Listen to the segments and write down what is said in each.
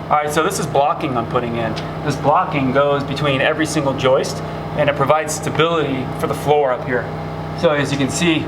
All right, so this is blocking I'm putting in. This blocking goes between every single joist, and it provides stability for the floor up here. So as you can see,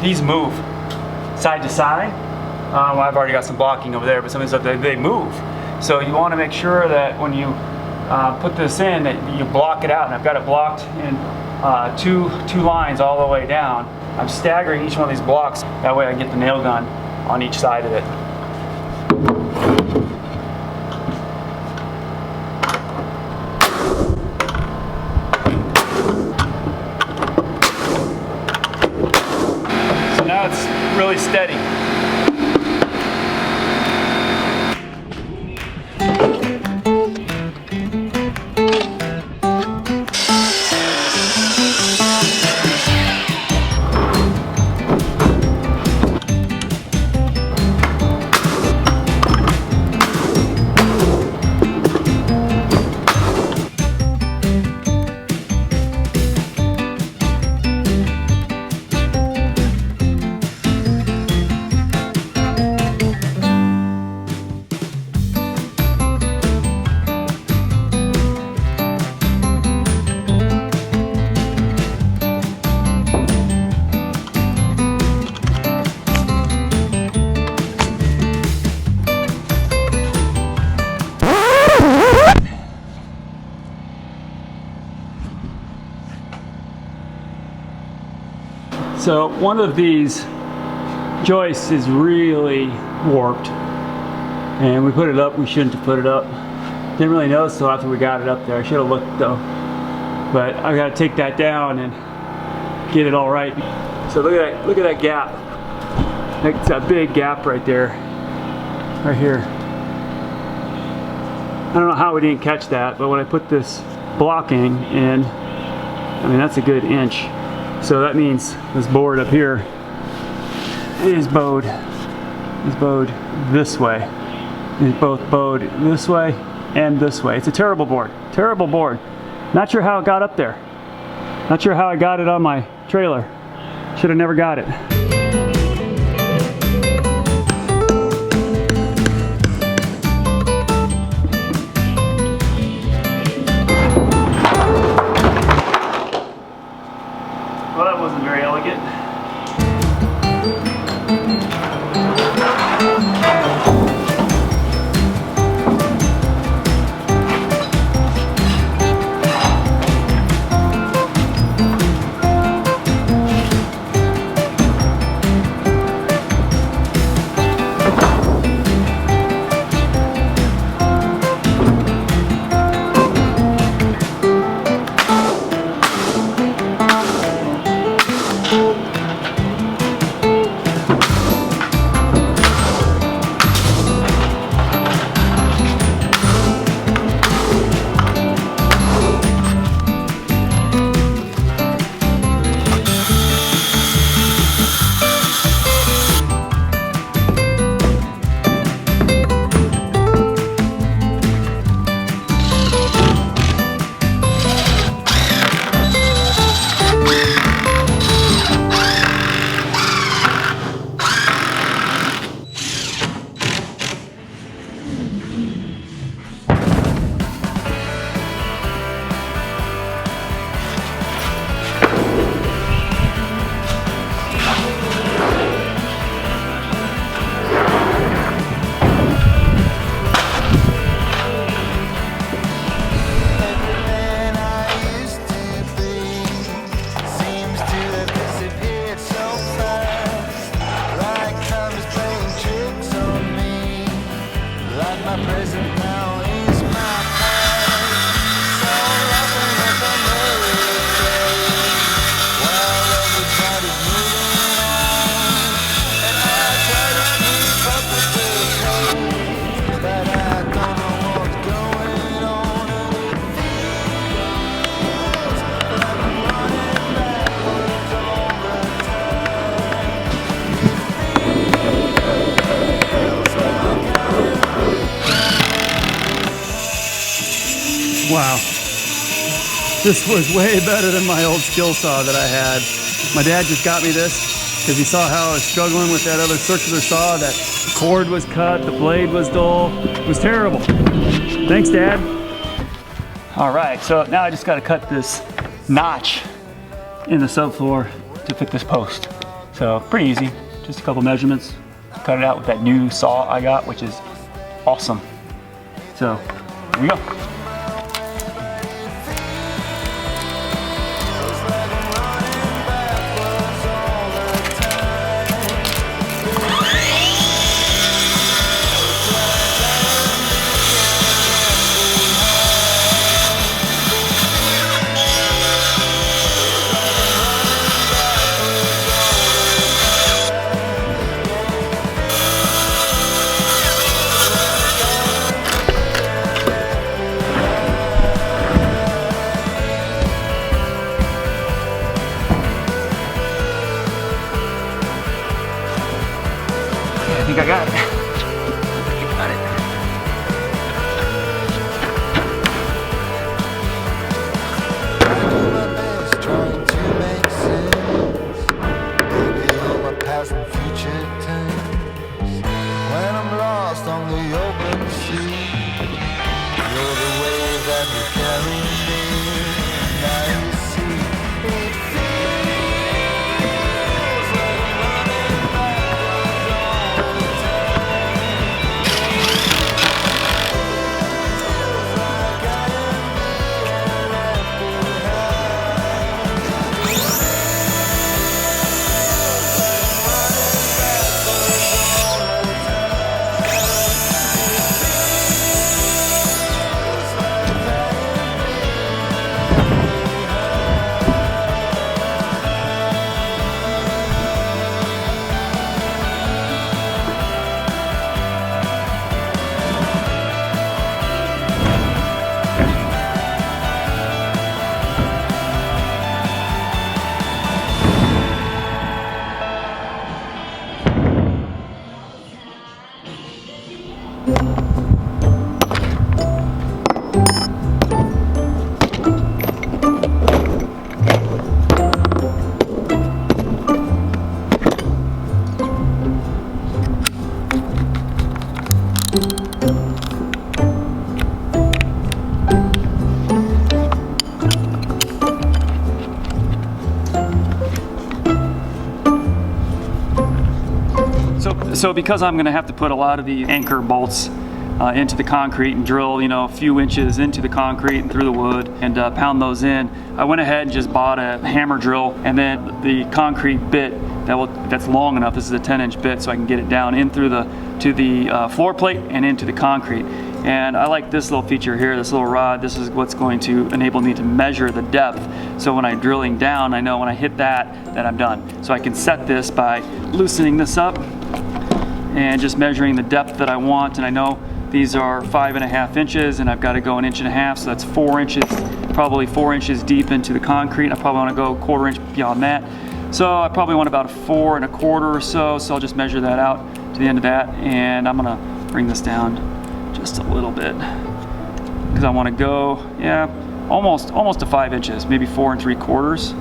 these move side to side. Well, I've already got some blocking over there, but some of these stuff, they move. So you want to make sure that when you put this in, that you block it out. And I've got it blocked in two lines all the way down. I'm staggering each one of these blocks. That way I get the nail gun on each side of it. So now it's really steady. So one of these joists is really warped, and we put it up. We shouldn't have put it up. Didn't really notice until after we got it up there. I should have looked though, but I got to take that down and get it all right. So look at that gap. That's a big gap right there, right here. I don't know how we didn't catch that, but when I put this blocking in, I mean that's a good inch. So that means this board up here is bowed this way. It's both bowed this way and this way. It's a terrible board. Terrible board. Not sure how it got up there. Not sure how I got it on my trailer. Should have never got it. Well, that wasn't very elegant. Wow, this was way better than my old skill saw that I had. My dad just got me this because he saw how I was struggling with that other circular saw that The cord was cut, the blade was dull. It was terrible. Thanks, Dad. All right, so now I just gotta cut this notch in the subfloor to fit this post. So pretty easy, just a couple measurements. Cut it out with that new saw I got, which is awesome. So here we go. I think I got it. I got it. I do my best trying to make sense. Maybe all my past and future tense. When I'm lost on the open sea, you're the wave that will carry me. Now you see, it feels like I'm running backwards all the time. Feels like I am being left behind. Feels like I'm running backwards all the time. So because I'm gonna have to put a lot of the anchor bolts into the concrete and drill, a few inches into the concrete and through the wood and pound those in, I went ahead and just bought a hammer drill and then the concrete bit that's long enough. This is a 10-inch bit, so I can get it down in through to the floor plate and into the concrete. And I like this little feature here, this little rod. This is what's going to enable me to measure the depth. So when I'm drilling down, I know when I hit that I'm done. So I can set this by loosening this up and just measuring the depth that I want. And I know these are 5.5 inches and I've got to go 1.5 inches, so that's 4 inches, probably 4 inches deep into the concrete. I probably want to go 1/4 inch beyond that. So I probably want about 4 1/4 or so. So I'll just measure that out to the end of that. And I'm gonna bring this down just a little bit because I want to go, almost to 5 inches, maybe 4 3/4.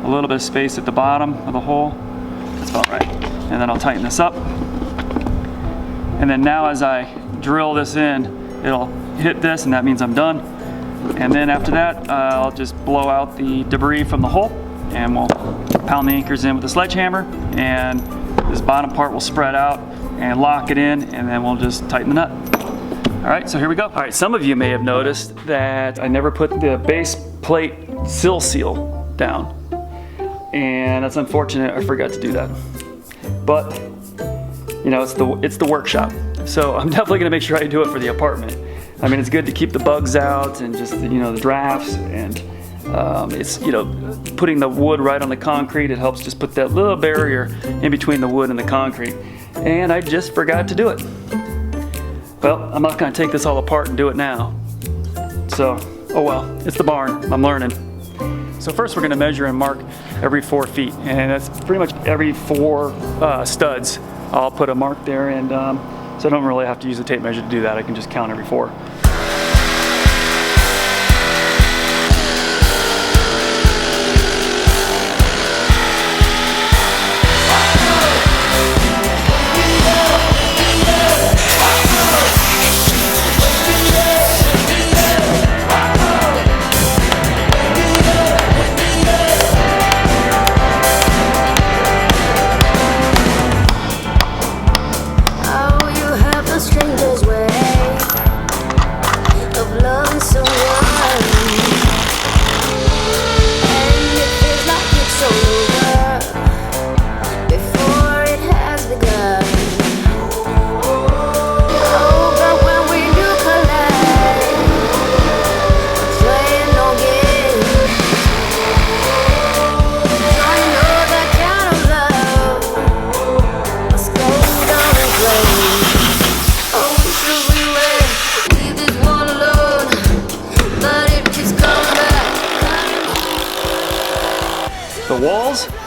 A little bit of space at the bottom of the hole. That's about right. And then I'll tighten this up. And then now as I drill this in, it'll hit this and that means I'm done. And then after that, I'll just blow out the debris from the hole and we'll pound the anchors in with a sledgehammer and this bottom part will spread out and lock it in and then we'll just tighten the nut. All right, so here we go. All right, some of you may have noticed that I never put the base plate sill seal down. And that's unfortunate, I forgot to do that. But, it's the workshop. So I'm definitely gonna make sure I do it for the apartment. I mean, it's good to keep the bugs out and just, the drafts and it's, putting the wood right on the concrete. It helps just put that little barrier in between the wood and the concrete. And I just forgot to do it. Well, I'm not gonna take this all apart and do it now. So, oh well, it's the barn, I'm learning. So first we're gonna measure and mark every 4 feet, and that's pretty much every 4 studs. I'll put a mark there, and so I don't really have to use a tape measure to do that. I can just count every 4.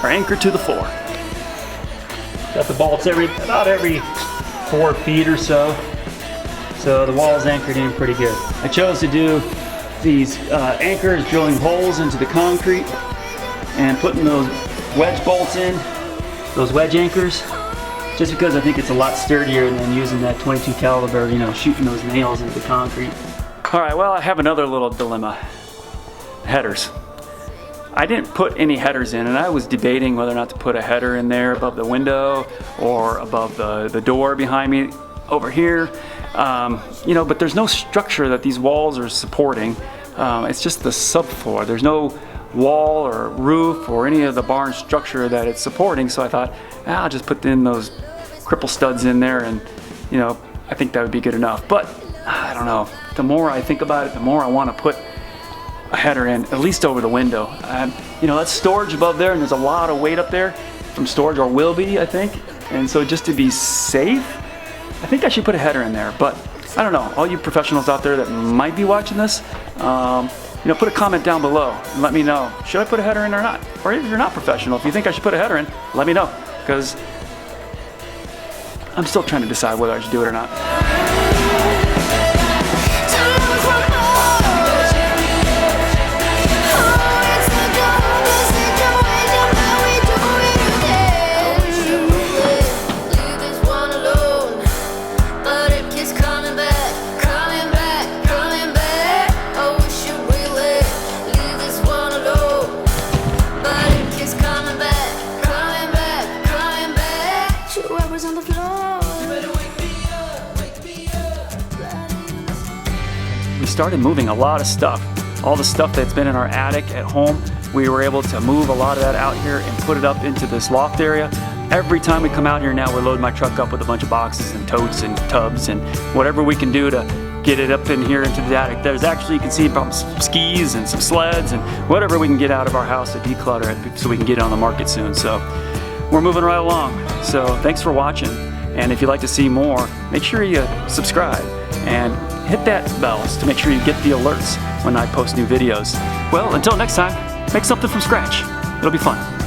are anchored to the floor. Got the bolts about every 4 feet or so. So the wall's anchored in pretty good. I chose to do these anchors, drilling holes into the concrete and putting those wedge bolts in, those wedge anchors, just because I think it's a lot sturdier than using that 22 caliber, you know, shooting those nails into the concrete. All right, well, I have another little dilemma. Headers. I didn't put any headers in, and I was debating whether or not to put a header in there above the window or above the door behind me over here. You know, but there's no structure that these walls are supporting. It's just the subfloor. There's no wall or roof or any of the barn structure that it's supporting, so I thought, I'll just put in those cripple studs in there, and you know, I think that would be good enough. But I don't know, the more I think about it, the more I want to put a header in, at least over the window. You know, that's storage above there, and there's a lot of weight up there from storage, or will be, I think. And so just to be safe, I think I should put a header in there. But I don't know, all you professionals out there that might be watching this, you know, put a comment down below and let me know, should I put a header in or not? Or if you're not professional, if you think I should put a header in, let me know, because I'm still trying to decide whether I should do it or not. We started moving a lot of stuff. All the stuff that's been in our attic at home, we were able to move a lot of that out here and put it up into this loft area. Every time we come out here now, we're loading my truck up with a bunch of boxes and totes and tubs and whatever we can do to get it up in here into the attic. There's actually, you can see some skis and some sleds and whatever we can get out of our house to declutter it so we can get it on the market soon. So we're moving right along. So thanks for watching. And if you'd like to see more, make sure you subscribe and hit that bell to make sure you get the alerts when I post new videos. Well, until next time, make something from scratch. It'll be fun.